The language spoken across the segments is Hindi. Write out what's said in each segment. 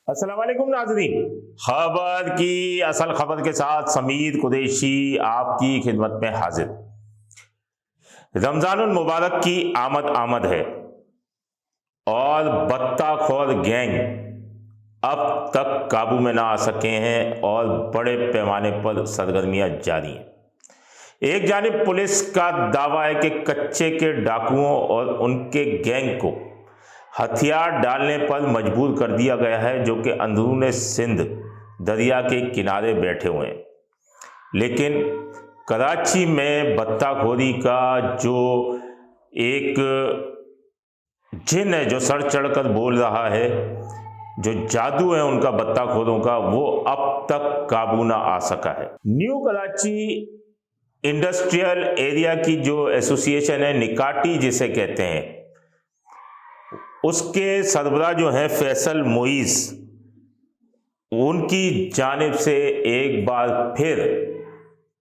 अस्सलाम वालेकुम नाज़रीन, खबर की असल खबर के साथ समीर कुरैशी आपकी खिदमत में हाजिर। रमजानुल मुबारक की आमद आमद है और बत्ताखोर गैंग अब तक काबू में ना आ सके हैं और बड़े पैमाने पर सरगर्मियां जारी हैं। एक जानिब पुलिस का दावा है कि कच्चे के डाकुओं और उनके गैंग को हथियार डालने पर मजबूर कर दिया गया है, जो कि अंदरूने सिंध दरिया के किनारे बैठे हुए हैं। लेकिन कराची में बत्ताखोरी का जो एक जिन है, जो सर चढ़कर बोल रहा है, जो जादू है उनका बत्ताखोरों का, वो अब तक काबू ना आ सका है। न्यू कराची इंडस्ट्रियल एरिया की जो एसोसिएशन है, निकाटी जिसे कहते हैं, उसके सरबराह जो है फैसल मोइस, उनकी जानिब से एक बार फिर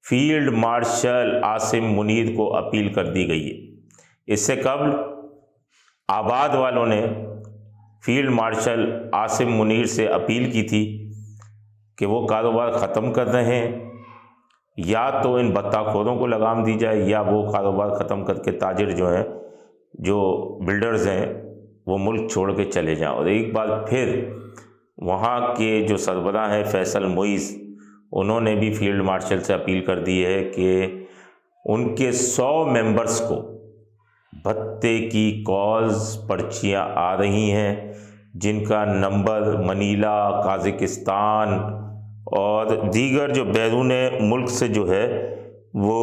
फील्ड मार्शल आसिम मुनीर को अपील कर दी गई है। इससे कबल आबाद वालों ने फील्ड मार्शल आसिम मुनीर से अपील की थी कि वो कारोबार ख़त्म कर रहे हैं, या तो इन बत्ताखोरों को लगाम दी जाए या वो कारोबार ख़त्म करके ताजिर जो हैं, जो बिल्डर्स हैं, वो मुल्क छोड़ के चले जाएं। और एक बार फिर वहाँ के जो सरबराह हैं फैसल मोइस, उन्होंने भी फील्ड मार्शल से अपील कर दी है कि उनके 100 मेंबर्स को भत्ते की कॉल्स पर्चियाँ आ रही हैं, जिनका नंबर मनीला, काज़ाकिस्तान और दीगर जो बैरून मुल्क से जो है वो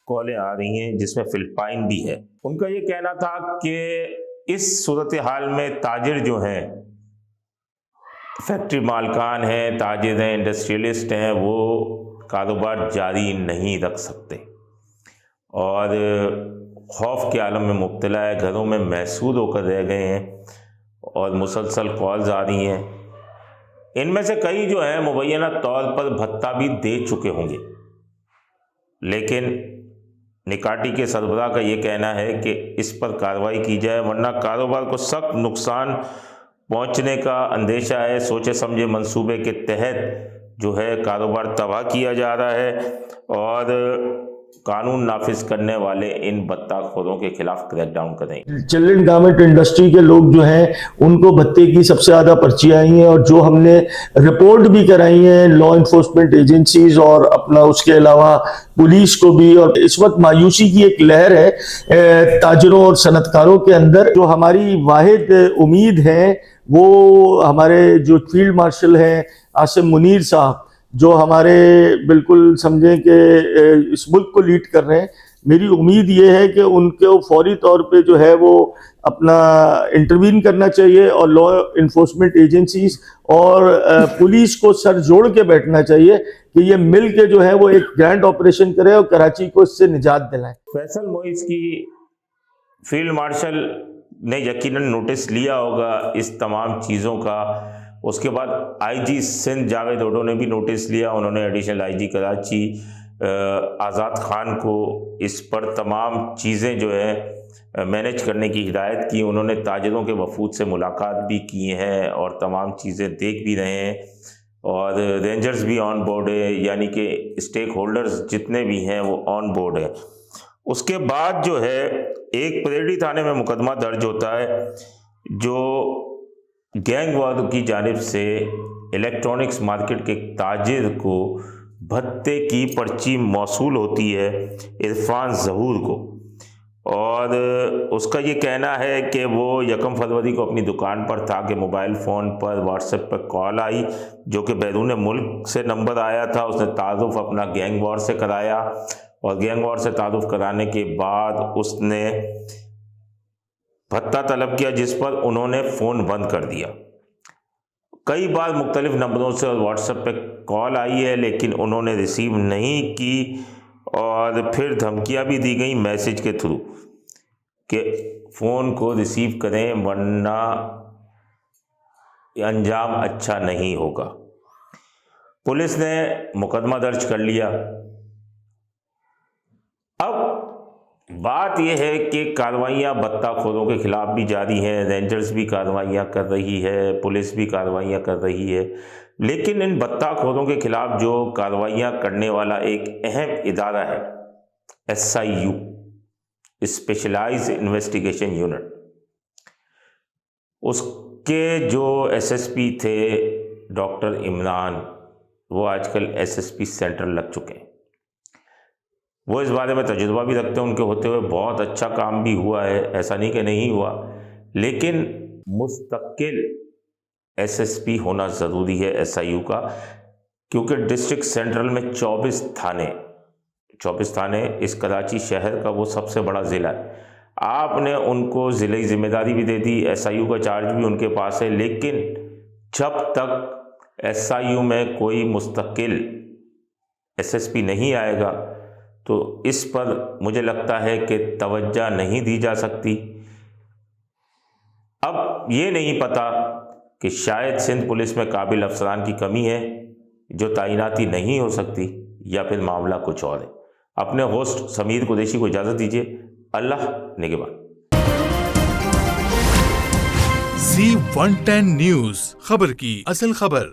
कॉलें आ रही हैं, जिसमें फिलिपाइन भी है। उनका ये कहना था कि इस सूरत हाल में ताजिर जो हैं, फैक्ट्री मालकान हैं, ताजिर हैं, इंडस्ट्रियलिस्ट हैं, वो कारोबार जारी नहीं रख सकते और खौफ के आलम में मुब्तला है, घरों में महसूर होकर रह गए हैं और मुसलसल कॉल्स आ रही हैं। इनमें से कई जो हैं मुबैना तौर पर भत्ता भी दे चुके होंगे, लेकिन निकाटी के सरबराह का ये कहना है कि इस पर कार्रवाई की जाए, वरना कारोबार को सख्त नुकसान पहुंचने का अंदेशा है। सोचे समझे मंसूबे के तहत जो है कारोबार तबाह किया जा रहा है और कानून नाफिज करने वाले इन बत्ताखोरों के खिलाफ क्रैकडाउन करें। चिल्ड्रन गारमेंट इंडस्ट्री के लोग जो हैं उनको भत्ते की सबसे ज्यादा पर्चियां आई हैं और जो हमने रिपोर्ट भी कराई हैं लॉ इन्फोर्समेंट एजेंसीज और अपना उसके अलावा पुलिस को भी। और इस वक्त मायूसी की एक लहर है ताजरों और सनतकारों के अंदर। जो हमारी वाहिद उम्मीद है वो हमारे जो फील्ड मार्शल हैं आसिम मुनीर साहब, जो हमारे बिल्कुल समझें कि इस मुल्क को लीड कर रहे हैं। मेरी उम्मीद ये है कि उनको फौरी तौर पे जो है वो अपना इंटरवीन करना चाहिए और लॉ इन्फोर्समेंट एजेंसीज और पुलिस को सर जोड़ के बैठना चाहिए कि ये मिल के जो है वो एक ग्रैंड ऑपरेशन करे और कराची को इससे निजात दिलाएं। फैसल मोइस की फील्ड मार्शल ने यकीनन नोटिस लिया होगा इस तमाम चीज़ों का। उसके बाद आईजी सिंध जावेद ओडो ने भी नोटिस लिया। उन्होंने एडिशनल आईजी कराची आज़ाद खान को इस पर तमाम चीज़ें जो है मैनेज करने की हिदायत की। उन्होंने ताजिरों के वफूद से मुलाकात भी की हैं और तमाम चीज़ें देख भी रहे हैं और रेंजर्स भी ऑन बोर्ड है, यानी कि स्टेक होल्डर्स जितने भी हैं वो ऑन बोर्ड है। उसके बाद जो है एक परेडी थाने में मुकदमा दर्ज होता है, जो गैंग वार की जानिब से इलेक्ट्रॉनिक्स मार्केट के ताजिर को भत्ते की पर्ची मौसूल होती है इरफान ज़हूर को, और उसका ये कहना है कि वो 1 फरवरी को अपनी दुकान पर था कि मोबाइल फ़ोन पर व्हाट्सएप पर कॉल आई, जो कि बैरून मुल्क से नंबर आया था। उसने तारुफ अपना गैंग वॉर से कराया और गैंग वॉर से तारुफ कराने के बाद उसने भत्ता तलब किया, जिस पर उन्होंने फ़ोन बंद कर दिया। कई बार मुख्तलिफ नंबरों से और व्हाट्सएप पे कॉल आई है, लेकिन उन्होंने रिसीव नहीं की और फिर धमकियां भी दी गई मैसेज के थ्रू कि फ़ोन को रिसीव करें वरना अंजाम अच्छा नहीं होगा। पुलिस ने मुकदमा दर्ज कर लिया। अब बात यह है कि कार्रवाइयाँ बत्ताखोरों के खिलाफ भी जारी हैं, रेंजर्स भी कार्रवाइयाँ कर रही है, पुलिस भी कार्रवाइयाँ कर रही है, लेकिन इन बत्ताखोरों के खिलाफ जो कार्रवाइयाँ करने वाला एक अहम इदारा है SIU, स्पेशलाइज्ड इन्वेस्टिगेशन यूनिट, उसके जो SSP थे डॉक्टर इमरान, वो आजकल SSP सेंट्रल लग चुके हैं। वो इस बारे में तजुर्बा भी रखते हैं, उनके होते हुए बहुत अच्छा काम भी हुआ है, ऐसा नहीं कि नहीं हुआ, लेकिन मुस्तकिल SSP होना ज़रूरी है SIU का, क्योंकि डिस्ट्रिक्ट सेंट्रल में 24 थाने, इस कराची शहर का वो सबसे बड़ा ज़िला है। आपने उनको ज़िले की जिम्मेदारी भी दे दी, SIU का चार्ज भी उनके पास है, लेकिन जब तक SIU में कोई मुस्तकिल SSP नहीं आएगा तो इस पर मुझे लगता है कि तवज्जो नहीं दी जा सकती। अब ये नहीं पता कि शायद सिंध पुलिस में काबिल अफसरान की कमी है जो तैनाती नहीं हो सकती, या फिर मामला कुछ और है। अपने होस्ट समीर कुरैशी को इजाज़त दीजिए। अल्लाह निगहबान। Z110 न्यूज़, खबर की असल खबर।